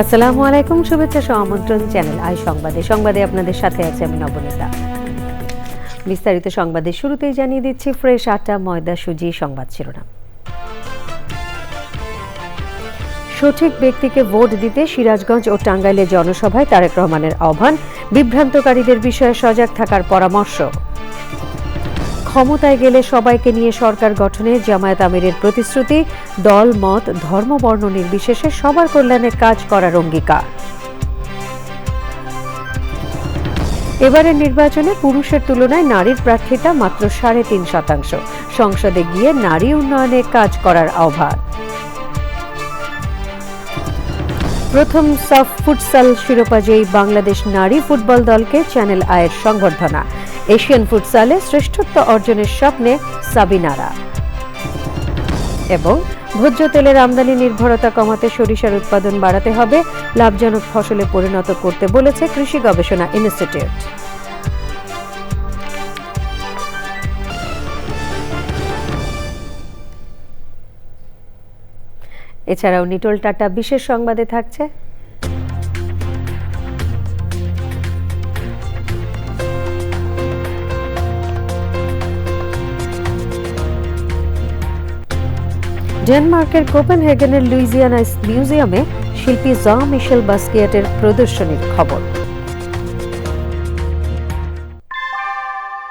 আসসালামু আলাইকুম, শুভেচ্ছা সহ আমন্ত্রণ চ্যানেল আই সংবাদে আপনাদের সাথে আছে আমি নবনীতা। বিস্তারিত সংবাদের শুরুতেই জানিয়ে দিচ্ছি ফ্রেশ আটা, ময়দা, সুজি সংবাদ শিরোনাম। সঠিক ব্যক্তিকে ভোট দিতে সিরাজগঞ্জ ও টাঙ্গাইলে জনসভায় তারেক রহমানের আহ্বান, বিভ্রান্তকারীদের বিষয়ে সজাগ থাকার পরামর্শ। ক্ষমতায় গেলে সবাইকে নিয়ে সরকার গঠনে জামায়াত আমিরের প্রতিশ্রুতি, দল মত ধর্ম বর্ণ নির্বিশেষে সবার কল্যাণে কাজ করার অঙ্গীকার। এবারের নির্বাচনে পুরুষের তুলনায় নারীর প্রার্থিতা মাত্র ৩.৫%। সংসদে গিয়ে নারী উন্নয়নে কাজ করার আহ্বান। প্রথম সাফ ফুটসাল শিরোপাজয়ী বাংলাদেশ নারী ফুটবল দলকে চ্যানেল আয়ের সংবর্ধনা। এশিয়ান ফুটসালে শ্রেষ্ঠত্ব অর্জনের স্বপ্নে সাবিনারা। এবং ভোজ্য তেলের আমদানি নির্ভরতা কমাতে সরিষার উৎপাদন বাড়াতে হবে, লাভজনক ফসলে পরিণত করতে বলেছে কৃষি গবেষণা ইনস্টিটিউট। এছাড়াও নিটোল টাটা বিশেষ সংবাদে থাকছে ডেনমার্কের কোপেনহেগেনের লুইজিয়ানা মিউজিয়ামে শিল্পী জন মিশেল বাস্কিয়াটের প্রদর্শনীর খবর।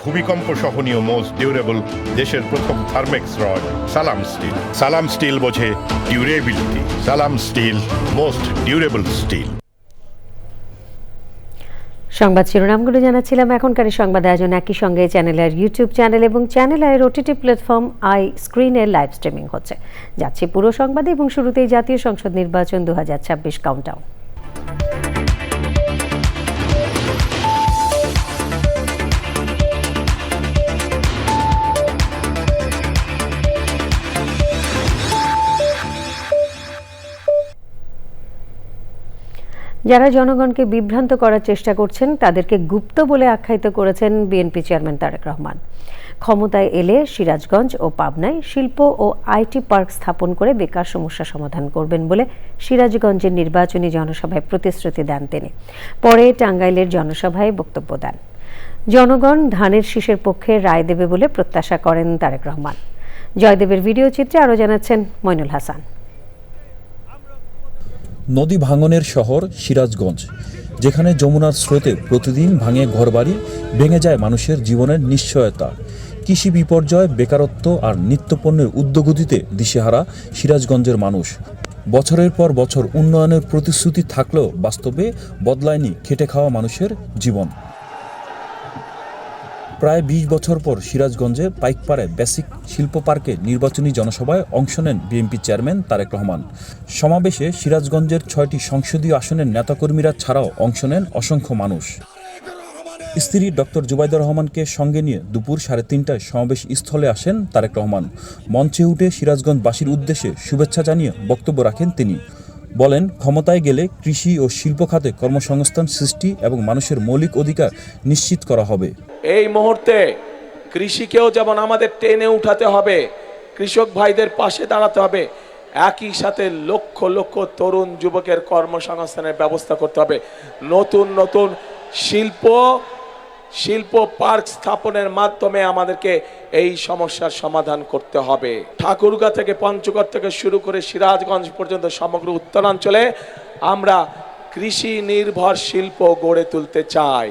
ভূমিকম্প সহনীয় মোস্ট ডিউরেবল দেশের প্রথম থার্মেক্স রড সালাম স্টিল। সালাম স্টিল বোঝে ডিউরেবিলিটি। সালাম স্টিল, মোস্ট ডিউরেবল স্টিল। সংবাদ শিরোনামগুলো জানাচ্ছিলাম। এখনকার সংবাদ আয়োজন একই সঙ্গে চ্যানেলের ইউটিউব চ্যানেল এবং চ্যানেল আয়ের ওটিটি প্ল্যাটফর্ম আই স্ক্রিনে লাইভ স্ট্রিমিং হচ্ছে। যাচ্ছে পুরো সংবাদে এবং শুরুতেই জাতীয় সংসদ নির্বাচন 2026 কাউন্টডাউন। যারা জনগণকে বিভ্রান্ত করার চেষ্টা করছেন তাদেরকে গুপ্ত বলে আখ্যায়িত করেছেন বিএনপি চেয়ারম্যান তারেক রহমান। ক্ষমতায় এলে সিরাজগঞ্জ ও পাবনায় শিল্প ও আইটি পার্ক স্থাপন করে বেকার সমস্যা সমাধান করবেন বলে সিরাজগঞ্জের নির্বাচনী জনসভায় প্রতিশ্রুতি দেন তিনি। পরে টাঙ্গাইলের জনসভায় বক্তব্য দেন। জনগণ ধানের শীষের পক্ষে রায় দেবে বলে প্রত্যাশা করেন তারেক রহমান। জয়দেবের ভিডিও চিত্রে আরও জানাচ্ছেন মইনুল হাসান। নদী ভাঙনের শহর সিরাজগঞ্জ, যেখানে যমুনার স্রোতে প্রতিদিন ভাঙে ঘরবাড়ি, ভেঙে যায় মানুষের জীবনের নিশ্চয়তা। কৃষি বিপর্যয়, বেকারত্ব আর নিত্যপণ্যের ঊর্ধ্বগতিতে দিশেহারা সিরাজগঞ্জের মানুষ। বছরের পর বছর উন্নয়নের প্রতিশ্রুতি থাকলেও বাস্তবে বদলায়নি খেটে খাওয়া মানুষের জীবন। প্রায় ২০ বছর পর সিরাজগঞ্জে পাইকপাড়ায় বেসিক শিল্প পার্কে নির্বাচনী জনসভায় অংশ নেন বিএনপি চেয়ারম্যান তারেক রহমান। সমাবেশে সিরাজগঞ্জের ৬টি সংসদীয় আসনের নেতাকর্মীরা ছাড়াও অংশ নেন অসংখ্য মানুষ। স্ত্রী ডক্টর জুবাইদা রহমানকে সঙ্গে নিয়ে দুপুর ৩:৩০টায় সমাবেশ স্থলে আসেন তারেক রহমান। মঞ্চে উঠে সিরাজগঞ্জবাসীর উদ্দেশ্যে শুভেচ্ছা জানিয়ে বক্তব্য রাখেন তিনি। বলেন, ক্ষমতায় গেলে কৃষি ও শিল্প খাতে কর্মসংস্থান সৃষ্টি এবং মানুষের মৌলিক অধিকার নিশ্চিত করা হবে। এই মুহূর্তে কৃষিকেও যেমন আমাদের টেনে উঠাতে হবে, কৃষক ভাইদের পাশে দাঁড়াতে হবে, একই সাথে লক্ষ লক্ষ তরুণ যুবকের কর্মসংস্থানের ব্যবস্থা করতে হবে। নতুন নতুন শিল্প পার্ক স্থাপনের মাধ্যমে আমাদেরকে এই সমস্যার সমাধান করতে হবে। ঠাকুরগাঁ থেকে পঞ্চগড় থেকে শুরু করে সিরাজগঞ্জ পর্যন্ত সমগ্র উত্তরাঞ্চলে আমরা কৃষি নির্ভর শিল্প গড়ে তুলতে চাই।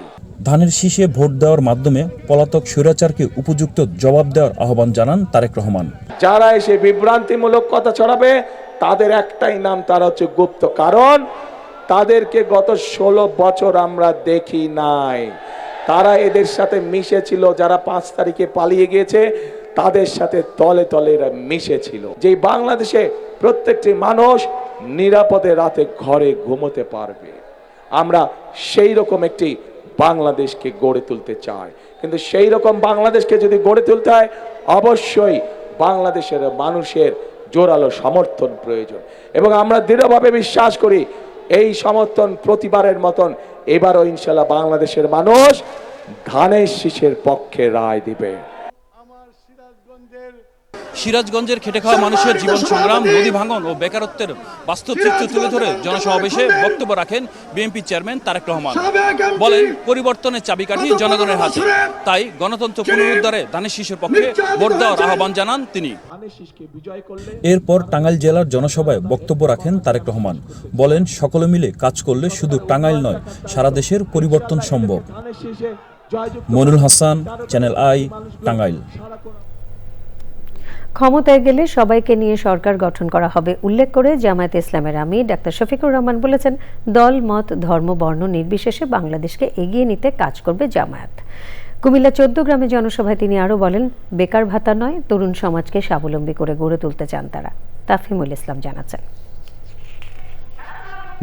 ধানের শীষে ভোট দেওয়ার মাধ্যমে পলাতক স্বৈরাচারকে উপযুক্ত জবাব দেওয়ার আহ্বান জানান তারেক রহমান। যারা এসে বিভ্রান্তিমূলক কথা ছড়াবে তাদের একটাই নাম, তারা হচ্ছে গুপ্ত। কারণ তাদেরকে গত 16 বছর আমরা দেখি নাই। তারা এদের সাথে মিশেছিল, যারা 5 তারিখে পালিয়ে গিয়েছে তাদের সাথে তলে তলে এরা মিশেছিল। যে বাংলাদেশে প্রত্যেকটি মানুষ নিরাপদে রাতে ঘরে ঘুমোতে পারবে, আমরা সেই রকম একটি বাংলাদেশকে গড়ে তুলতে চাই। কিন্তু সেই রকম বাংলাদেশকে যদি গড়ে তুলতে হয়, অবশ্যই বাংলাদেশের মানুষের জোরালো সমর্থন প্রয়োজন। এবং আমরা দৃঢ়ভাবে বিশ্বাস করি এই সমর্থন প্রতিবারের মতন এবারও ইনশাল্লাহ বাংলাদেশের মানুষ ধানের শীষের পক্ষে রায় দিবে। সিরাজগঞ্জের খেটে খাওয়া মানুষের জীবন সংগ্রাম, নদী ভাঙন ও বেকারত্বের বাস্তব চিত্র তুলে ধরে জনসমাবেশে বক্তব্য রাখেন বিএনপি চেয়ারম্যান তারেক রহমান। বলেন, পরিবর্তনের চাবিকাঠি জনগণের হাতে, তাই গণতন্ত্র পুনরুদ্ধারে ধানের শীষের পক্ষে ভোট দেওয়ার আহ্বান জানান তিনি। এরপর টাঙ্গাইল জেলার জনসভায় বক্তব্য রাখেন তারেক রহমান। বলেন, সকলে মিলে কাজ করলে শুধু টাঙ্গাইল নয়, সারা দেশের পরিবর্তন সম্ভব। Monirul Hasan, channel I, Tangail. ক্ষমতায় গেলে সবাইকে নিয়ে সরকার গঠন করা হবে উল্লেখ করে জামায়াতে ইসলামের আমির ডাক্তার শফিকুর রহমান বলেছেন, দল, মত, ধর্ম, বর্ণ নির্বিশেষে বাংলাদেশকে এগিয়ে নিতে কাজ করবে জামায়াত। কুমিল্লা 14 গ্রামে জনসভায় তিনি আরও বলেন, বেকার ভাতা নয়, তরুণ সমাজকে স্বাবলম্বী করে গড়ে তুলতে চান তারা। তাফহিমুল ইসলাম জানাচ্ছেন।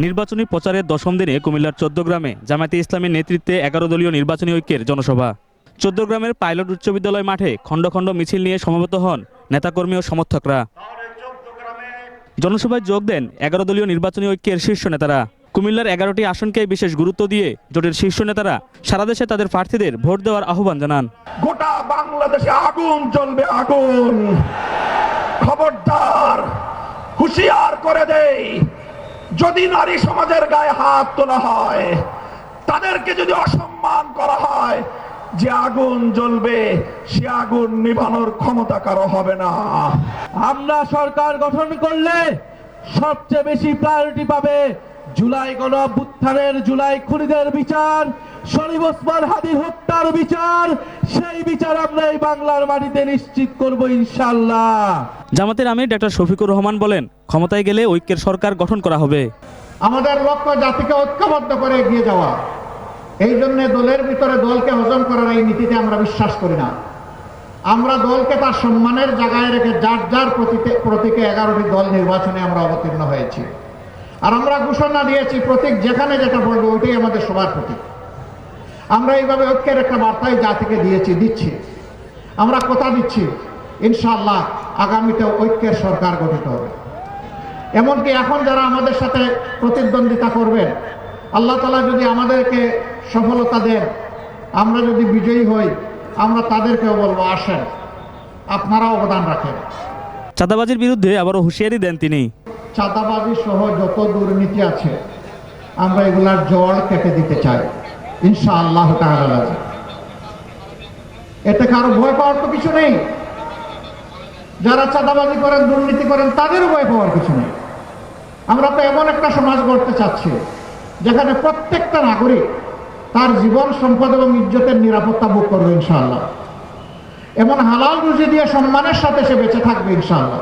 নির্বাচনী প্রচারের 10ম দিনে কুমিল্লার 14 গ্রামে জামায়াতে ইসলামের নেতৃত্বে 11 দলীয় নির্বাচনী ঐক্যের জনসভা। 14 গ্রামের পাইলট উচ্চ বিদ্যালয় মাঠে খণ্ড খণ্ড মিছিল নিয়ে সমবেত হন নেতাকর্মী ও সমর্থকরা। জনসভায় যোগ দেন 11 দলীয় নির্বাচনী ঐক্যের শীর্ষ নেতারা। কুমিল্লার 11টি আসনকে বিশেষ গুরুত্ব দিয়ে জোটের শীর্ষ নেতারা সারা দেশে তাদের প্রার্থীদের ভোট দেওয়ার আহ্বান জানান। গোটা বাংলাদেশে আগুন জ্বলবে, আগুন। খবরদার, হুঁশিয়ার করে দেই, যদি নারী সমাজের গায়ে হাত তোলা হয়, তাদেরকে যদি অসম্মান করা হয়, যে আগুন জ্বলবে সে আগুন নিভানোর ক্ষমতা কারো হবে না। আমরা সরকার গঠন করলে সবচেয়ে বেশি প্রায়োরিটি পাবে জুলাই গণঅভ্যুত্থানের, জুলাই খুনিদের বিচার, শরীফ ওসমান হাদির হত্যার বিচার। সেই বিচার আমরা এই বাংলার মাটিতে নিশ্চিত করব ইনশাআল্লাহ। জামাতের আমির ডাক্তার শফিকুর রহমান বলেন, ক্ষমতায় গেলে ঐক্যের সরকার গঠন করা হবে। আমাদের লক্ষ্য জাতিকে ঐক্যবদ্ধ করে এগিয়ে যাওয়া। এই জন্য দলের ভিতরে দলকে হজম করার এই নীতিতে আমরা বিশ্বাস করি না। আমরা দলকে তার সম্মানের জায়গায় রেখে যার যার প্রতীকে 11টি দল নির্বাচনে আমরা অবতীর্ণ হয়েছি। আর আমরা ঘোষণা দিয়েছি, প্রতীক যেখানে যেটা বলবে ওইটাই আমাদের সবার প্রতীক। আমরা এইভাবে ঐক্যের একটা বার্তাই জাতিকে দিচ্ছি। আমরা কথা দিচ্ছি, ইনশাআল্লাহ আগামীতে ঐক্যের সরকার গঠিত হবে। এমনকি এখন যারা আমাদের সাথে প্রতিদ্বন্দ্বিতা করবেন, আল্লাহ তাআলা যদি আমাদেরকে সফলতা দেন, আমরা যদি বিজয়ী হই, আমরা তাদেরকেও বলবো, আসেন আপনারা অবদান রাখেন। চাঁদাবাজির বিরুদ্ধে আবারও হুঁশিয়ারি দেন তিনি। চাঁদাবাজি সহ যত দুর্নীতি আছে আমরা এগুলার জড় কেটে দিতে চাই ইনশাআল্লাহ তাআলা। এতে কারো ভয় পাওয়ার তো কিছু নেই। যারা চাঁদাবাজি করেন, দুর্নীতি করেন, তাদেরও ভয় পাওয়ার কিছু নেই। আমরা তো এমন একটা সমাজ গড়তে চাচ্ছি যেখানে প্রত্যেকটা নাগরিক তার জীবন, সম্পদ এবং ইজ্জতের নিরাপত্তা ভোগ করবে ইনশাআল্লাহ। এমন হালাল রুজি দিয়ে সম্মানের সাথে সে বেঁচে থাকবে ইনশাআল্লাহ।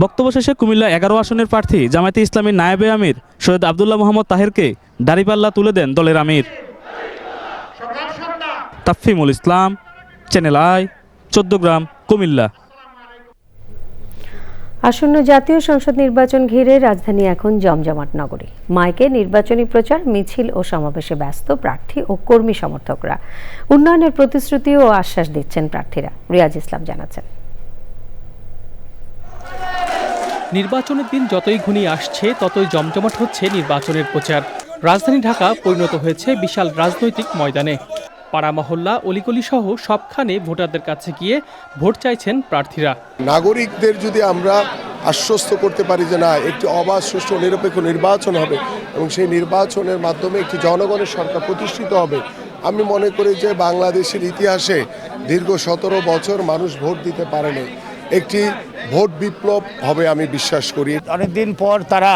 বক্তব্য শেষে কুমিল্লা 11 আসনের প্রার্থী জামায়াতে ইসলামীর নায়েবে আমির সৈয়দ আব্দুল্লাহ মোহাম্মদ তাহেরকে দাড়িপাল্লা তুলে দেন দলের আমির। তাফহিমুল ইসলাম, চ্যানেল আই, 14 গ্রাম, কুমিল্লা। আসন্ন জাতীয় সংসদ নির্বাচন ঘিরে রাজধানী এখন জমজমাট নগরী। মাইকে নির্বাচনী প্রচার, মিছিল ও সমাবেশে ব্যস্ত প্রার্থী ও কর্মী সমর্থকরা। উন্নয়নের প্রতিশ্রুতি ও আশ্বাস দিচ্ছেন প্রার্থীরা। রিয়াজ ইসলাম জানাচ্ছেন। নির্বাচনের দিন যতই ঘনিয়ে আসছে ততই জমজমাট হচ্ছে নির্বাচনের প্রচার। রাজধানী ঢাকা পরিণত হয়েছে বিশাল রাজনৈতিক ময়দানে। পাড়া মহল্লা, অলিগলি সহ সবখানে ভোটারদের কাছে গিয়ে ভোট চাইছেন প্রার্থীরা। নাগরিকদের যদি আমরা আশ্বস্ত করতে পারি যে না, একটি অবাধ, সুষ্ঠু, নিরপেক্ষ নির্বাচন হবে এবং সেই নির্বাচনের মাধ্যমে একটি জনগণের সরকার প্রতিষ্ঠিত হবে, আমি মনে করি যে বাংলাদেশের ইতিহাসে দীর্ঘ 17 বছর মানুষ ভোট দিতে পারেনি, একটি ভোট বিপ্লব হবে আমি বিশ্বাস করি। অনেকদিন পর তারা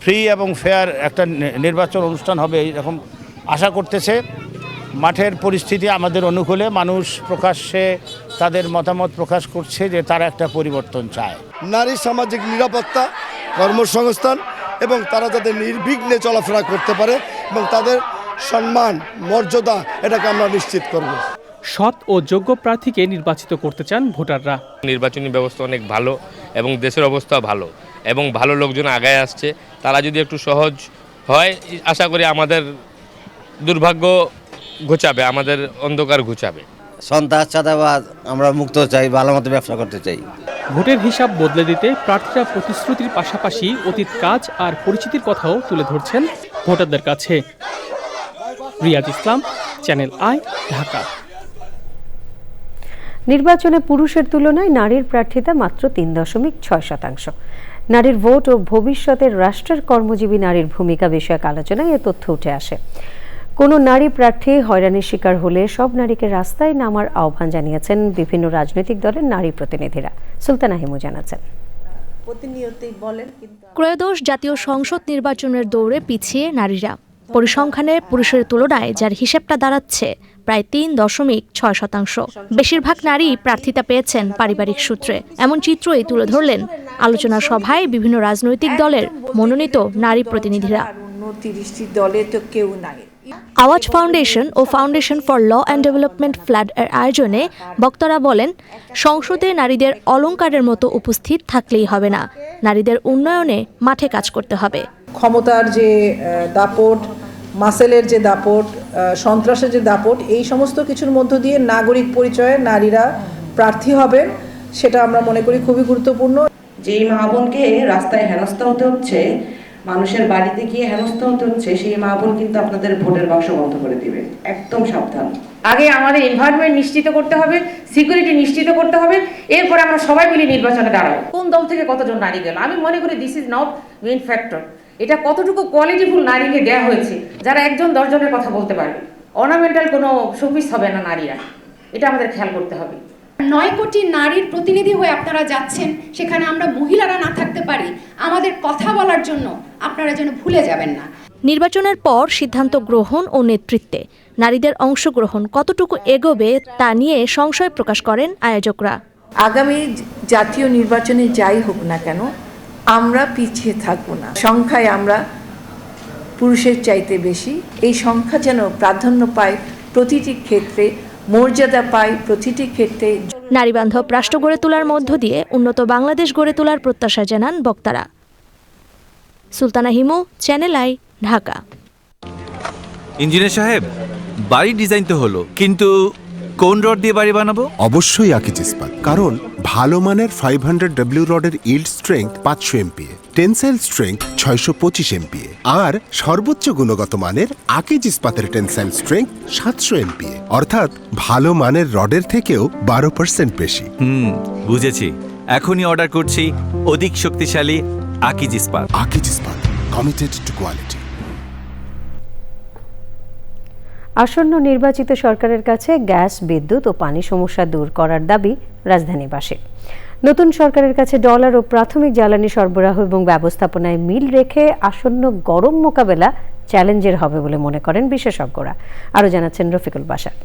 ফ্রি এবং ফেয়ার একটা নির্বাচন অনুষ্ঠান হবে এরকম আশা করতেছে। মাঠের পরিস্থিতি আমাদের অনুকূলে, মানুষ প্রকাশ্যে তাদের মতামত প্রকাশ করছে যে তারা একটা পরিবর্তন চায়। নারী সামাজিক নিরাপত্তা, কর্মসংস্থান এবং তারা যাতে নির্বিঘ্নে চলাফেরা করতে পারে এবং তাদের সম্মান, মর্যাদা, এটাকে আমরা নিশ্চিত করব। সৎ ও যোগ্য প্রার্থীকে নির্বাচিত করতে চান ভোটাররা। নির্বাচনী ব্যবস্থা অনেক ভালো এবং দেশের অবস্থা ভালো এবং ভালো লোকজন আগায় আসছে। তারা যদি একটু সহজ হয়, আশা করি আমাদের দুর্ভাগ্য ঘুচাবে, আমাদের অন্ধকার ঘুচাবে। সন্ত্রাস, চাঁদাবাজ আমরা মুক্ত চাই, ভালো মতো ব্যবসা করতে চাই। ভোটের হিসাব বদলে দিতে প্রার্থীরা প্রতিশ্রুতির পাশাপাশি অতীত কাজ আর পরিচিতির কথাও তুলে ধরছেন ভোটারদের কাছে। রিয়াজ ইসলাম, চ্যানেল আই, ঢাকা। নির্বাচনে পুরুষের তুলনায় নারীর প্রার্থিতা মাত্র 3.6%। নারীর ভোট ও ভবিষ্যতের রাষ্ট্রের কর্মজীবী নারীর ভূমিকা বিষয়ক আলোচনায় এ তথ্য উঠে আসে। কোনো নারী প্রার্থী হয়রানির শিকার হলে সব নারীকে রাস্তায় নামার আহ্বান জানিয়েছেন বিভিন্ন রাজনৈতিক দলের নারী প্রতিনিধিরা। সুলতানা হিমু জানাচ্ছেন। ত্রয়োদশ জাতীয় সংসদ নির্বাচনের দৌড়ে পিছিয়ে নারীরা। পরিসংখ্যানে পুরুষের তুলনায় যার হিসেবটা দাঁড়াচ্ছে প্রায় 3.6%। বেশিরভাগ নারী প্রার্থিতা পেয়েছেন পারিবারিক সূত্রে। এমন চিত্রই তুলে ধরলেন আলোচনা সভায় বিভিন্ন রাজনৈতিক দলের মনোনীত নারী প্রতিনিধিরা। 30টি দলে তো কেউ নাই। আওয়াজ ফাউন্ডেশন ও foundation for law and development FLAD এর আয়োজনে বক্তারা বলেন, সংসদে নারীদের অলংকারের মতো উপস্থিত থাকলেই হবে না, নারীদের উন্নয়নে মাঠে কাজ করতে হবে। ক্ষমতার যে দাপট, মাসেলের যে দাপট, সন্ত্রাসের যে দাপট, এই সমস্ত কিছুর মধ্য দিয়ে নাগরিক পরিচয়ে নারীরা প্রার্থী হবেন, সেটা আমরা মনে করি খুবই গুরুত্বপূর্ণ। যেই মা বোনকে রাস্তায় হেনস্থা হতে হচ্ছে, মানুষের বাড়িতে গিয়ে হেনস্থা হতে হচ্ছে, সেই মা বোন কিন্তু আপনাদের ভোটের বাক্স বন্ধ করে দিবে। একদম সাবধান। আগে আমাদের এনভায়রনমেন্ট নিশ্চিত করতে হবে, সিকিউরিটি নিশ্চিত করতে হবে, এরপরে আমরা সবাই মিলে নির্বাচনে দাঁড়াবো। কোন দল থেকে কতজন নারী গেল, আমি মনে করি this is not main factor. এটা কতটুকু কোয়ালিটিফুল নারীকে দেওয়া হয়েছে, যারা 1-10 জনের কথা বলতে পারবে। অর্নামেন্টাল কোনো শোপিস হবে না নারীরা, এটা আমাদের খেয়াল করতে হবে। 9 কোটি নারীর প্রতিনিধি হয়ে আপনারা যাচ্ছেন, সেখানে আমরা মহিলারা না থাকতে পারি আমাদের কথা বলার জন্য, আপনারা যেন ভুলে যাবেন না। নির্বাচনের পর সিদ্ধান্ত গ্রহণ ও নেতৃত্বে নারীদের অংশগ্রহণ কতটুকু এগোবে তা নিয়ে সংশয় প্রকাশ করেন আয়োজকরা। আগামী জাতীয় নির্বাচনে যাই হোক না কেন, আমরা পিছিয়ে থাকবো না। সংখ্যায় আমরা পুরুষের চাইতে বেশি, এই সংখ্যা যেন প্রাধান্য পায় প্রতিটি ক্ষেত্রে, মর্যাদা পায় প্রতিটি ক্ষেত্রে। নারী বান্ধব রাষ্ট্র গড়ে তোলার মধ্য দিয়ে উন্নত বাংলাদেশ গড়ে তোলার প্রত্যাশা জানান বক্তারা। Sultana Himu, channel I, Dhaka. Engineer সাহেব, বাড়ি ডিজাইন তো হলো, কিন্তু কোন রড দিয়ে বাড়ি বানাবো? অবশ্যই আকিজ ইস্পাত, কারণ ভালো মানের 500W রডের yield strength 500 MPa, tensile strength 625 MPa, আর সর্বোচ্চ গুণগত মানের আকিজ ইস্পাতের টেনসাইল স্ট্রেংথ 700 MPa, অর্থাৎ ভালো মানের রডের থেকেও 12% বেশি। বুঝেছি, এখনই অর্ডার করছি অধিক শক্তিশালী আকিজ ইস্পাত। আকিজ ইস্পাত, কমিটেড টু কোয়ালিটি। আসন্ন নির্বাচিত সরকারের কাছে গ্যাস, বিদ্যুৎ ও পানি সমস্যা দূর করার দাবি রাজধানীবাসী। নতুন সরকারের কাছে ডলার ও প্রাথমিক জ্বালানি সরবরাহ এবং ব্যবস্থাপনায় মিল রেখে আসন্ন গরম মোকাবেলা চ্যালেঞ্জের হবে বলে মনে করেন বিশেষজ্ঞরা। আরও জানাচ্ছেন রফিকুল বাশার।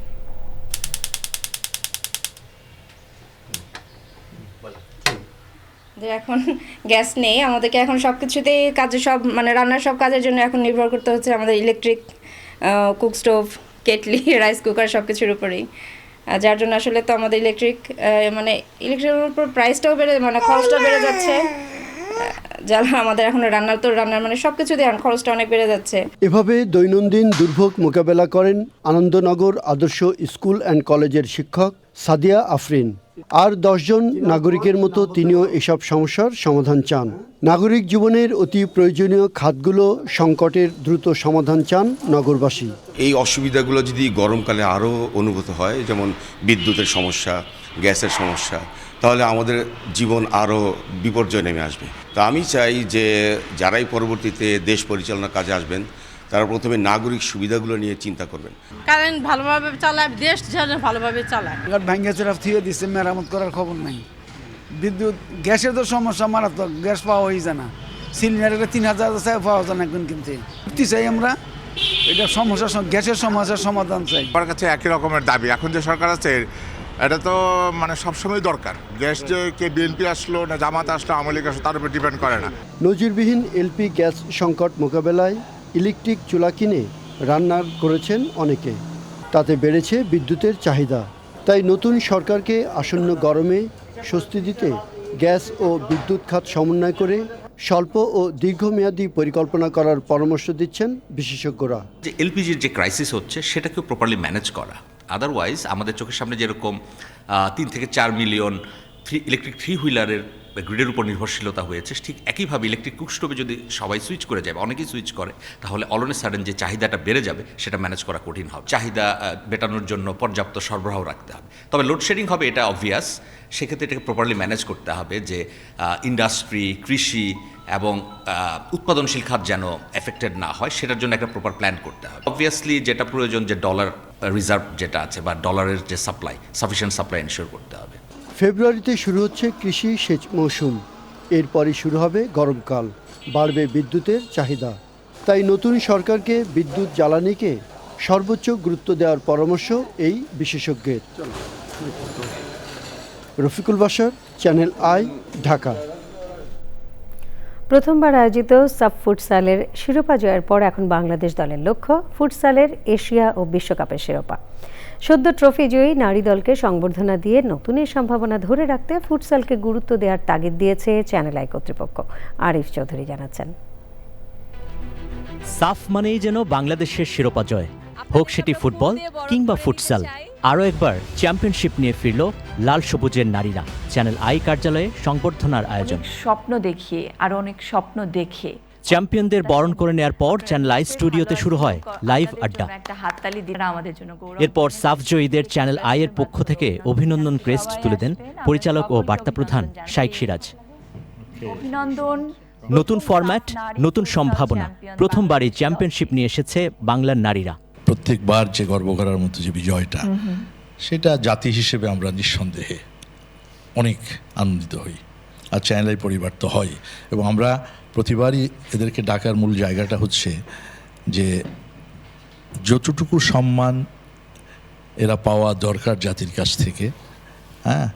এখন গ্যাস নেই, আমাদেরকে এখন সব কিছুতেই কাজে, সব মানে রান্নার সব কাজের জন্য এখন নির্ভর করতে হচ্ছে আমাদের electric cook stove, kettle, rice cooker সব কিছুর উপরেই। যার জন্য আসলে তো আমাদের ইলেকট্রিকের উপর প্রাইসটাও মানে খরচটাও বেড়ে যাচ্ছে, যারা আমাদের এখন রান্নার মানে সব কিছু দিয়ে খরচটা অনেক বেড়ে যাচ্ছে। এভাবে দৈনন্দিন দুর্ভোগ মোকাবেলা করেন আনন্দনগর আদর্শ স্কুল অ্যান্ড কলেজের শিক্ষক সাদিয়া আফরিন। আর 10 জন নাগরিকের মতো তিনিও এসব সমস্যার সমাধান চান। নাগরিক জীবনের অতি প্রয়োজনীয় খাতগুলো সংকটের দ্রুত সমাধান চান নগরবাসী। এই অসুবিধাগুলো যদি গরমকালে আরও অনুভূত হয়, যেমন বিদ্যুতের সমস্যা, গ্যাসের সমস্যা, তাহলে আমাদের জীবন আরও বিপর্যয় নেমে আসবে। তা আমি চাই যে যারাই পরবর্তীতে দেশ পরিচালনার কাজে আসবেন, তারা প্রথমে নাগরিক সুবিধাগুলো নিয়ে চিন্তা করবেন। কারেন্ট ভালোভাবে চালায়, দেশ যেন ভালোভাবে চালায়। ভাঙ্গা চোরা থুয়ে দিচ্ছে, মেরামত করার খবর নাই। বিদ্যুৎ, গ্যাসের তো সমস্যা মারাত্মক, গ্যাস পাওয়া হয়ে যায় না। সিলিন্ডারের 3000 পাওয়া যায় না এখন, কিনতে চাই আমরা এটা সমস্যা, গ্যাসের সমস্যার সমাধান চাই। আমার কাছে একই রকমের দাবি। এখন যে সরকার আছে এটা তো মানে সবসময় দরকার। গ্যাস যে কে বিএনপি আসলো না জামাত আসলো, আওয়ামী লীগ আসলো, তার উপর ডিপেন্ড করে না। নজিরবিহীন এলপি গ্যাস সংকট মোকাবেলায় ইলেকট্রিক চুলা কিনে রান্না করেছেন অনেকে, তাতে বেড়েছে বিদ্যুতের চাহিদা। তাই নতুন সরকারকে আসন্ন গরমে স্বস্তি দিতে গ্যাস ও বিদ্যুৎ খাত সমন্বয় করে স্বল্প ও দীর্ঘমেয়াদী পরিকল্পনা করার পরামর্শ দিচ্ছেন বিশেষজ্ঞরা। যে এলপিজির যে ক্রাইসিস হচ্ছে সেটাকেও প্রপারলি ম্যানেজ করা, আদারওয়াইজ আমাদের চোখের সামনে যেরকম 3 থেকে 4 মিলিয়ন ইলেকট্রিক থ্রি হুইলারের গ্রিডের উপর নির্ভরশীলতা হয়েছে, ঠিক একইভাবে ইলেকট্রিক কুকস্টোভে যদি সবাই সুইচ করে যায়, অনেকেই সুইচ করে, তাহলে অল অন এ সাডেন যে চাহিদাটা বেড়ে যাবে সেটা ম্যানেজ করা কঠিন হবে। চাহিদা মেটানোর জন্য পর্যাপ্ত সরবরাহ রাখতে হবে। তবে লোডশেডিং হবে এটা অবভিয়াস, সেক্ষেত্রে এটাকে প্রপারলি ম্যানেজ করতে হবে যে ইন্ডাস্ট্রি, কৃষি এবং উৎপাদনশীল খাত যেন এফেক্টেড না হয়, সেটার জন্য একটা প্রপার প্ল্যান করতে হবে। অবভিয়াসলি যেটা প্রয়োজন যে ডলার রিজার্ভ যেটা আছে বা ডলারের যে সাপ্লাই, সাফিসিয়েন্ট সাপ্লাই এনশিওর করতে হবে। ফেব্রুয়ারিতে শুরু হচ্ছে কৃষি সেচ মৌসুম, এরপরই শুরু হবে গরমকাল, বাড়বে বিদ্যুতের চাহিদা। তাই নতুন সরকারকে বিদ্যুৎ জ্বালানিকে সর্বোচ্চ গুরুত্ব দেওয়ার পরামর্শ এই বিশেষজ্ঞের। Rafiqul Bashar, channel I, Dhaka. প্রথমবার আয়োজিত সাব ফুটসালের শিরোপা জয়ের পর এখন বাংলাদেশ দলের লক্ষ্য ফুটসালের এশিয়া ও বিশ্বকাপের শিরোপা। সদ্য ট্রফি জয়ী নারী দলকে সংবর্ধনা দিয়ে নতুন এই সম্ভাবনা ধরে রাখতে ফুটসালকে গুরুত্ব দেওয়ার তাগিদ দিয়েছে চ্যানেল আই কর্তৃপক্ষ। আরিফ চৌধুরী জানাচ্ছেন, সাফ মানেই যেন বাংলাদেশের শিরোপা জয়, হোক সেটি ফুটবল কিংবা ফুটসাল। আরও একবার চ্যাম্পিয়নশিপ নিয়ে ফিরল লাল সবুজের নারীরা। চ্যানেল আই কার্যালয়ে সংবর্ধনার আয়োজন। স্বপ্ন দেখিয়ে আর অনেক স্বপ্ন দেখে চ্যাম্পিয়নদের বরণ করে নেওয়ার পর চ্যানেল আই স্টুডিওতে শুরু হয় লাইভ আড্ডা। এরপর সাফ জয়ীদের চ্যানেল আই এর পক্ষ থেকে অভিনন্দন ক্রেস্ট তুলে দেন পরিচালক ও বার্তা প্রধান শাইখ সিরাজ। অভিনন্দন। নতুন ফরম্যাট, নতুন সম্ভাবনা। প্রথমবারই চ্যাম্পিয়নশিপ নিয়ে এসেছে বাংলার নারীরা। প্রত্যেকবার যে গর্ব করার মতো যে বিজয়টা, সেটা জাতি হিসেবে আমরা নিঃসন্দেহে অনেক আনন্দিত হই, আর চ্যানেল আই পরিবার তো হয়। এবং আমরা প্রতিবারই এদেরকে ডাকার মূল জায়গাটা হচ্ছে যে যতটুকু সম্মান এরা পাওয়া দরকার জাতির কাছ থেকে, হ্যাঁ,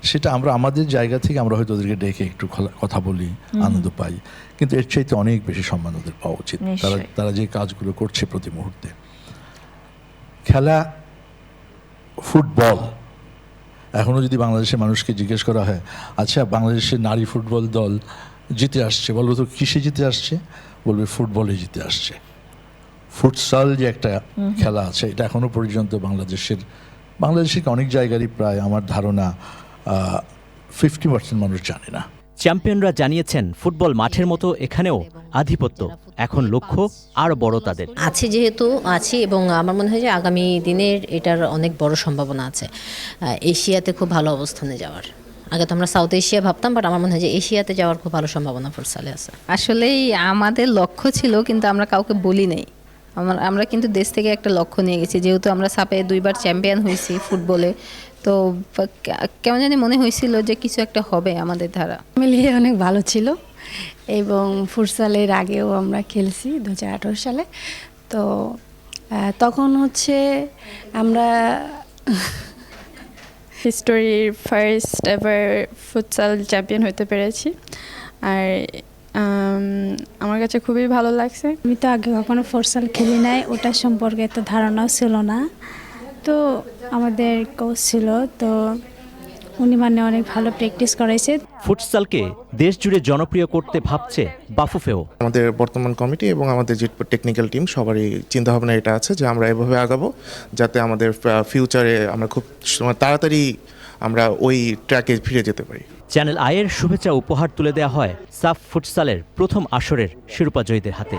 সেটা আমরা আমাদের জায়গা থেকে আমরা হয়তো ওদেরকে ডেকে একটু কথা বলি, আনন্দ পাই, কিন্তু এর চাইতে অনেক বেশি সম্মান ওদের পাওয়া উচিত। তারা যে কাজগুলো করছে প্রতি মুহূর্তে। খেলা ফুটবল, এখনও যদি বাংলাদেশের মানুষকে জিজ্ঞেস করা হয়, আচ্ছা বাংলাদেশের নারী ফুটবল দল জিতে আসছে, বলবো তো কিসে জিতে আসছে? বলবে ফুটবলে জিতে আসছে। ফুটসাল যে একটা খেলা আছে, এটা এখনও পর্যন্ত বাংলাদেশের অনেক জায়গারই প্রায় আমার ধারণা 50% মানুষ জানে না। চ্যাম্পিয়নরা জানিয়েছেন ফুটবল মাঠের মতো এখানেও আধিপত্য, এখন লক্ষ্য আরও বড় তাদের আছে, যেহেতু আছি, এবং আমার মনে হয় যে আগামী দিনের এটার অনেক বড় সম্ভাবনা আছে এশিয়াতে খুব ভালো অবস্থানে যাওয়ার। আগে তো আমরা সাউথ এশিয়া ভাবতাম, বাট আমার মনে হয় যে এশিয়াতে যাওয়ার খুব ভালো সম্ভাবনা ফুটসালে আছে। আসলেই আমাদের লক্ষ্য ছিল, কিন্তু আমরা কাউকে বলি নাই। আমরা কিন্তু দেশ থেকে একটা লক্ষ্য নিয়ে গেছি, যেহেতু আমরা সাপে 2বার চ্যাম্পিয়ন হয়েছি ফুটবলে, তো কেমন জানি মনে হয়েছিল যে কিছু একটা হবে আমাদের দ্বারা। মিলিয়ে অনেক ভালো ছিল, এবং ফুটসালের আগেও আমরা খেলছি 2018 সালে। তো তখন হচ্ছে আমরা হিস্টোরির ফার্স্ট এভার ফুটসাল চ্যাম্পিয়ন হতে পেরেছি, আর আমার কাছে খুবই ভালো লাগছে। আমি তো আগে কখনো ফুটসাল খেলি নাই, ওটার সম্পর্কে এত ধারণাও ছিল না। তো আমাদের কোচ ছিল, তো উনি অনেক ভালো প্র্যাকটিস করাইছে। ফুটসালকে দেশ জুড়ে জনপ্রিয় করতে ভাবছে বাফুফেও। আমাদের বর্তমান কমিটি এবং আমাদের যে টেকনিক্যাল টিম সবারই চিন্তাভাবনা এটা আছে যে আমরা এভাবে আগাবো, যাতে আমাদের ফিউচারে আমরা খুব তাড়াতাড়ি আমরা ওই ট্র্যাকে ফিরে যেতে পারি। চ্যানেল আইয়ের শুভেচ্ছা উপহার তুলে দেওয়া হয় সাফ ফুটসালের প্রথম আসরের শিরোপা জয়ীদের হাতে।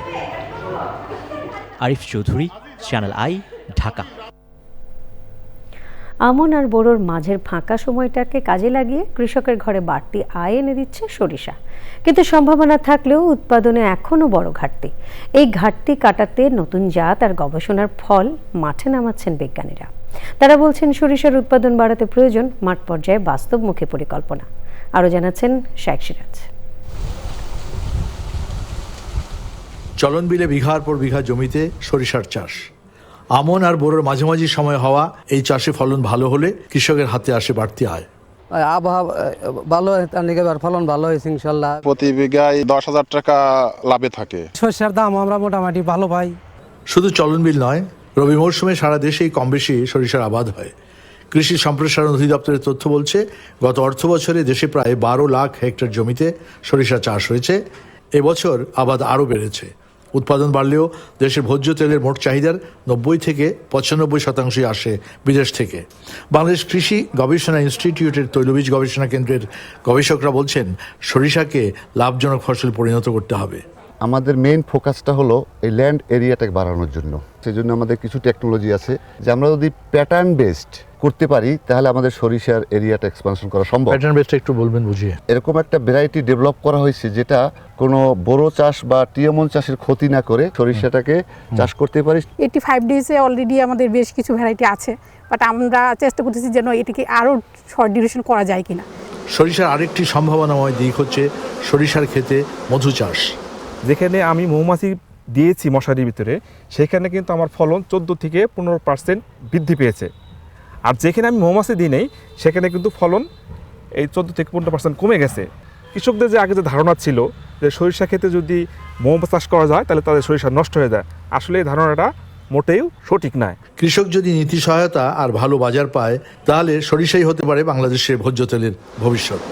Arif Chowdhury, channel I, Dhaka. আমন আর বোরোর মাঝের ফাঁকা সময়টাকে কাজে লাগিয়ে কৃষকের ঘরে বাড়তি আয় এনে দিচ্ছে সরিষা। কিন্তু সম্ভাবনা থাকলেও উৎপাদনে এখনও বড় ঘাটতি। এই ঘাটতি কাটাতে নতুন জাত আর গবেষণার ফল মাঠে নামাচ্ছেন বিজ্ঞানীরা। তারা বলছেন সরিষার উৎপাদন বাড়াতে প্রয়োজন মাঠ পর্যায়ে বাস্তবমুখী পরিকল্পনা। আরও জানাচ্ছেন শাইখ সিরাজ। চলন বিলে বিঘার পর বিঘা জমিতে সরিষার চাষ। আমন আর বোরোর মাঝামাঝি সময় হওয়া এই চাষে ফলন ভালো হলে কৃষকের হাতে আসে বাড়তি আয়। আবহাওয়া ভালো, ফলন ভালো হয়েছে ইনশাল্লাহ। প্রতি বিঘায় 10,000 টাকা লাভে থাকে। সরিষার দাম আমরা মোটামুটি ভালো পাই। শুধু চলন বিল নয়, রবি মৌসুমে সারা দেশেই কম বেশি সরিষার আবাদ হয়। কৃষি সম্প্রসারণ অধিদপ্তরের তথ্য বলছে, গত অর্থ বছরে দেশে প্রায় 12 লাখ হেক্টর জমিতে সরিষা চাষ হয়েছে। এবছর আবাদ আরও বেড়েছে। উৎপাদন বাড়লেও দেশের ভোজ্য তেলের মোট চাহিদার 90 থেকে 95% আসে বিদেশ থেকে। বাংলাদেশ কৃষি গবেষণা ইনস্টিটিউটের তৈলবীজ গবেষণা কেন্দ্রের গবেষকরা বলছেন সরিষাকে লাভজনক ফসল পরিণত করতে হবে। আমাদের মেইন ফোকাসটা হলো এই ল্যান্ড এরিয়াটাকে বাড়ানোর জন্য। সেজন্য আমাদের কিছু টেকনোলজি আছে যে আমরা যদি প্যাটার্ন বেসড করতে পারি তাহলে আমাদের সরিষার এরিয়াটা এক্সপানশন করা সম্ভব। প্যাটার্ন বেসড একটু বলবেন বুঝিয়ে। এরকম একটা ভ্যারাইটি ডেভেলপ করা হয়েছে যেটা কোনো বড় চাষ বা টিএমন চাষের ক্ষতি না করে সরিষাটাকে চাষ করতে পারি। 85 ডেজে অলরেডি আমাদের বেশ কিছু ভ্যারাইটি আছে, বাট আমরা চেষ্টা করতেছি যেন এটিকে আরও শর্ট ডিউরেশন করা যায় কিনা। সরিষার আরেকটি সম্ভাবনাময় দিক হচ্ছে সরিষার ক্ষেতে মধু চাষ। যেখানে আমি মৌমাছি দিয়েছি মশারির ভিতরে, সেখানে কিন্তু আমার ফলন 14 থেকে 15% বৃদ্ধি পেয়েছে। আর যেখানে আমি মৌমাছি দিই নেই সেখানে কিন্তু ফলন এই 14 থেকে 15% কমে গেছে। কৃষকদের যে আগে যে ধারণা ছিল যে সরিষা ক্ষেতে যদি মৌমাছি চাষ করা যায় তাহলে তাদের সরিষা নষ্ট হয়ে যায়, আসলে এই ধারণাটা মোটেও সঠিক নয়। কৃষক যদি নীতি সহায়তা আর ভালো বাজার পায় তাহলে সরিষাই হতে পারে বাংলাদেশের ভোজ্য তেলের ভবিষ্যৎ।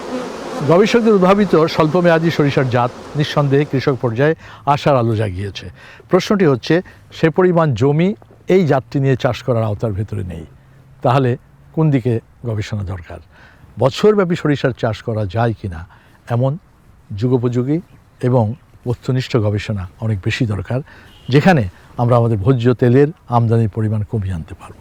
গবেষকদের উদ্ভাবিত স্বল্পমেয়াদী সরিষার জাত নিঃসন্দেহে কৃষক পর্যায়ে আশার আলো জাগিয়েছে। প্রশ্নটি হচ্ছে, সে পরিমাণ জমি এই জাতটি নিয়ে চাষ করার আওতার ভেতরে নেই, তাহলে কোন দিকে গবেষণা দরকার? বছরব্যাপী সরিষার চাষ করা যায় কিনা এমন যুগোপযোগী এবং বস্তুনিষ্ঠ গবেষণা অনেক বেশি দরকার, যেখানে আমরা আমাদের ভোজ্য তেলের আমদানির পরিমাণ কমিয়ে আনতে পারব।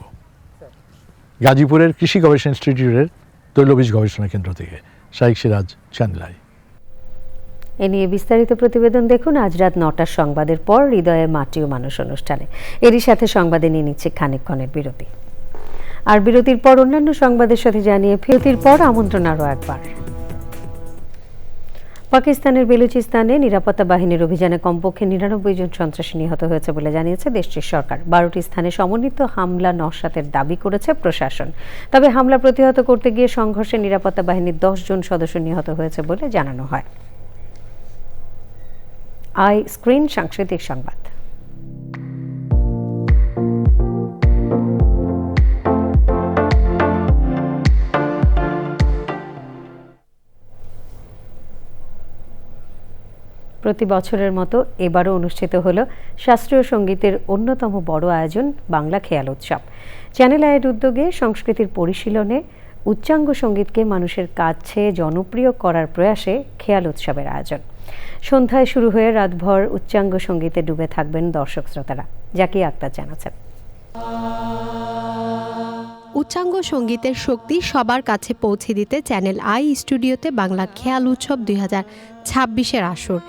গাজীপুরের কৃষি গবেষণা ইনস্টিটিউটের তৈলবীজ গবেষণা কেন্দ্র থেকে শাইখ সিরাজ, চ্যানেল আই। এ নিয়ে বিস্তারিত প্রতিবেদন দেখুন আজ রাত 9টার সংবাদের পর হৃদয়ে মাটি ও মানুষ অনুষ্ঠানে। এরই সাথে সংবাদে নিয়ে নিচ্ছে খানিকক্ষণের বিরতি, আর বিরতির পর অন্যান্য সংবাদের সাথে জানিয়ে বিরতির পর আমন্ত্রণ আরও একবার। পাকিস্তানের বেলুচিস্তানে নিরাপত্তা বাহিনীর অভিযানে কমপক্ষে 99 জন সন্ত্রাসী নিহত হয়েছে বলে জানিয়েছে দেশটির সরকার। 12টি স্থানে সমন্বিত হামলা নস্যাতের দাবি করেছে প্রশাসন। তবে হামলা প্রতিহত করতে গিয়ে সংঘর্ষে নিরাপত্তা বাহিনীর 10 জন সদস্য নিহত হয়েছে বলে জানানো হয়। আই স্ক্রিন সাংস্কৃতিক সংবাদ। প্রতি বছরের মতো এবারও অনুষ্ঠিত হলো শাস্ত্রীয় সঙ্গীতের অন্যতম বড় আয়োজন বাংলা খেয়াল উৎসব। চ্যানেল আইয়ের উদ্যোগে সংস্কৃতির পরিশীলনে উচ্চাঙ্গ সঙ্গীতকে মানুষের কাছে জনপ্রিয় করার প্রয়াসে খেয়াল উৎসবের আয়োজন। সন্ধ্যায় শুরু হয়ে রাতভর উচ্চাঙ্গ সঙ্গীতে ডুবে থাকবেন দর্শক শ্রোতারা। জাকিয়া আক্তার জানাচ্ছেন। উচ্চাঙ্গ সঙ্গীতের শক্তি সবার কাছে পৌঁছে দিতে চ্যানেল আই স্টুডিওতে বাংলা খেয়াল উৎসব 2026-এর আসর।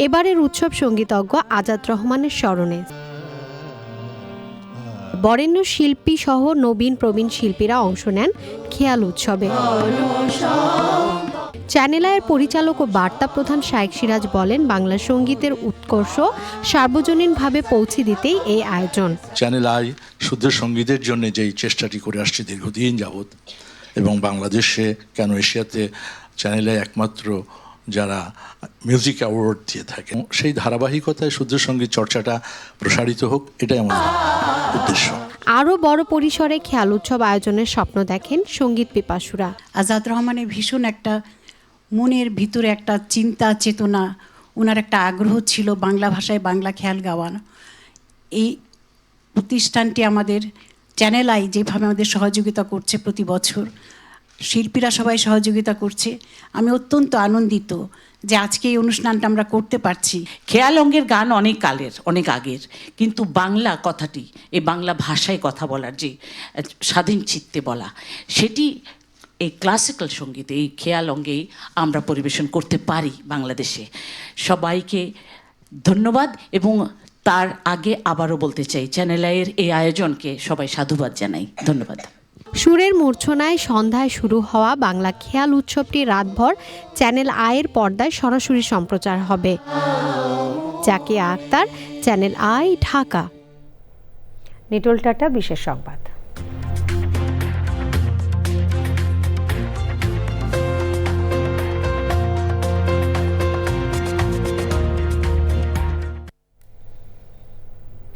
এবারের উৎসব সঙ্গীতজ্ঞ আজাদ রহমানের স্মরণে। বরেণ্য শিল্পী সহ নবীন প্রবীণ শিল্পীরা অংশ নেন খেয়াল উৎসবে। চ্যানেল আইয়ের পরিচালক ও বার্তা প্রধান শাইখ সিরাজ বলেন, বাংলা সঙ্গীতের উৎকর্ষ সার্বজনীনভাবে পৌঁছে দিতেই এই আয়োজন। চ্যানেল আই শুদ্ধ সঙ্গীতের জন্য যেই চেষ্টাটি করে আসছে দীর্ঘদিন যাবৎ, এবং বাংলাদেশে কেন এশিয়াতে চ্যানেল আই একমাত্র যারা মিউজিক অ্যাওয়ার্ড দিয়ে থাকে, সেই ধারাবাহিকতায় শুদ্ধ সঙ্গীত চর্চাটা প্রসারিত হোক, এটাই আমাদের উদ্দেশ্য। আরও বড় পরিসরে খেয়াল উৎসব আয়োজনের স্বপ্ন দেখেন সঙ্গীত পিপাসুরা। আজাদ রহমানের ভীষণ একটা মনের ভিতরে একটা চিন্তা চেতনা, ওনার একটা আগ্রহ ছিল বাংলা ভাষায় বাংলা খেয়াল গাওয়ানো। এই প্রতিষ্ঠানটি আমাদের চ্যানেল আই যেভাবে আমাদের সহযোগিতা করছে, প্রতি বছর শিল্পীরা সবাই সহযোগিতা করছে, আমি অত্যন্ত আনন্দিত যে আজকে এই অনুষ্ঠানটা আমরা করতে পারছি। খেয়াল অঙ্গের গান অনেক কালের, অনেক আগের, কিন্তু বাংলা কথাটি, এই বাংলা ভাষায় কথা বলার যে স্বাধীন চিত্তে বলা, সেটি এই ক্লাসিক্যাল সঙ্গীতে, এই খেয়াল অঙ্গেই আমরা পরিবেশন করতে পারি বাংলাদেশে। সবাইকে ধন্যবাদ, এবং তার আগে আবারও বলতে চাই চ্যানেল আইয়ের এই আয়োজনকে সবাই সাধুবাদ জানাই। ধন্যবাদ। সুরের মূর্ছনায় সন্ধ্যায় শুরু হওয়া বাংলা খেয়াল উৎসবটি রাতভর চ্যানেল আইয়ের পর্দায় সরাসরি সম্প্রচার হবে। Zakia Akter, Channel I, Dhaka. নিটোল টাটা, বিশেষ সংবাদ।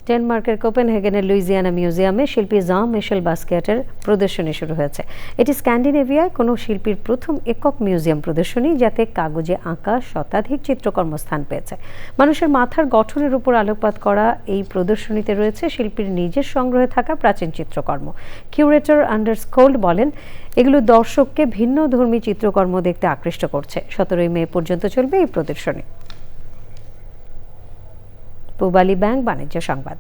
ডেনমার্কের কোপেনহেগেনের লুইজিয়ানা মিউজিয়ামে শিল্পী জাঁ মিশেল বাস্কিয়াটের প্রদর্শনী শুরু হয়েছে। এটি স্ক্যান্ডিনেভিয়ায় কোনো শিল্পীর প্রথম একক মিউজিয়াম প্রদর্শনী, যাতে কাগজে আঁকা শতাধিক চিত্রকর্ম স্থান পেয়েছে। মানুষের মাথার গঠনের উপর আলোকপাত করা এই প্রদর্শনীতে রয়েছে শিল্পীর নিজের সংগ্রহে থাকা প্রাচীন চিত্রকর্ম। কিউরেটর আন্ডার্স কোল্ড বলেন, এগুলো দর্শককে ভিন্ন ধর্মী চিত্রকর্ম দেখতে আকৃষ্ট করছে। 17 মে পর্যন্ত চলবে এই প্রদর্শনী। পূবালী ব্যাংক বাণিজ্য সংবাদ।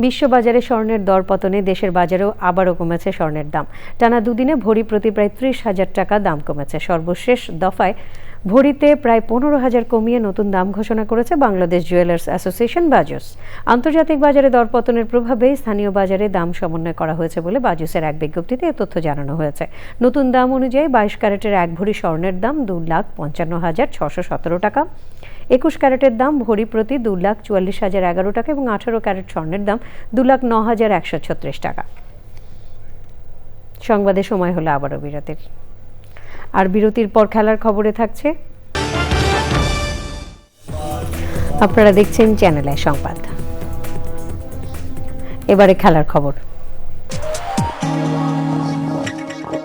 বিশ্ববাজারে স্বর্ণের দরপতনে দেশের বাজারেও আবারও কমেছে স্বর্ণের দাম। টানা দুদিনে ভরি প্রতি প্রায় 30,000 টাকা দাম কমেছে। সর্বশেষ দফায় ভরিতে প্রায় 15,000 কমিয়ে নতুন দাম ঘোষণা করেছে বাংলাদেশ জুয়েলার্স অ্যাসোসিয়েশন বাজুস। আন্তর্জাতিক বাজারে দরপতনের প্রভাবে স্থানীয় বাজারে দাম সমন্বয় করা হয়েছে বলে বাজুসের এক বিজ্ঞপ্তিতে এ তথ্য জানানো হয়েছে। নতুন দাম অনুযায়ী 22 ক্যারেটের 1 ভরি স্বর্ণের দাম 2,55,617 টাকা, 21 ক্যারেটের দাম ভরি প্রতি 2,44,011 টাকা এবং 18 ক্যারেট স্বর্ণের দাম 2,09,136 টাকা। সংবাদে সময় হলো আবারও বিরতির। আর বিরতির পর খেলার খবরে থাকছে, আপনারা দেখছেন চ্যানেল আই সংবাদ। এবারে খেলার খবর।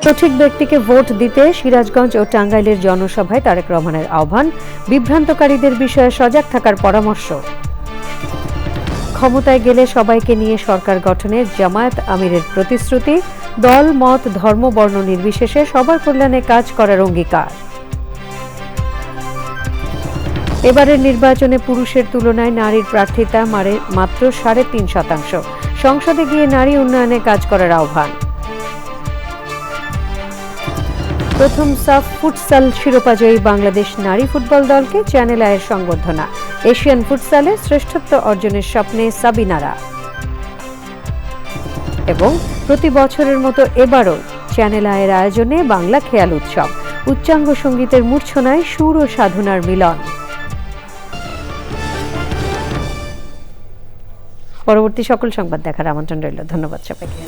সঠিক ব্যক্তিকে ভোট দিতে সিরাজগঞ্জ ও টাঙ্গাইলের জনসভায় তারেক রহমানের আহ্বান, বিভ্রান্তকারীদের বিষয়ে সজাগ থাকার পরামর্শ। ক্ষমতায় গেলে সবাইকে নিয়ে সরকার গঠনে জামায়াত আমিরের প্রতিশ্রুতি, দল মত ধর্ম বর্ণ নির্বিশেষে সবার কল্যাণে কাজ করার অঙ্গীকার। এবারের নির্বাচনে পুরুষের তুলনায় নারীর প্রার্থিতা মাত্র 3.5%। সংসদে গিয়ে নারী উন্নয়নে কাজ করার আহ্বান। প্রথম সাফ ফুটসাল শিরোপাজয়ী বাংলাদেশ নারী ফুটবল দলকে চ্যানেল আয়ের সংবর্ধনা। এশিয়ান ফুটসালে শ্রেষ্ঠত্ব অর্জনের স্বপ্নে সাবিনারা। এবং প্রতি বছরের মতো এবারও চ্যানেল আয়ের আয়োজনে বাংলা খেয়াল উৎসব। উচ্চাঙ্গ সঙ্গীতের মূর্ছনায় সুর ও সাধনার মিলন। পরবর্তী সকল সংবাদ দেখার আমন্ত্রণ রইল। ধন্যবাদ সবাইকে।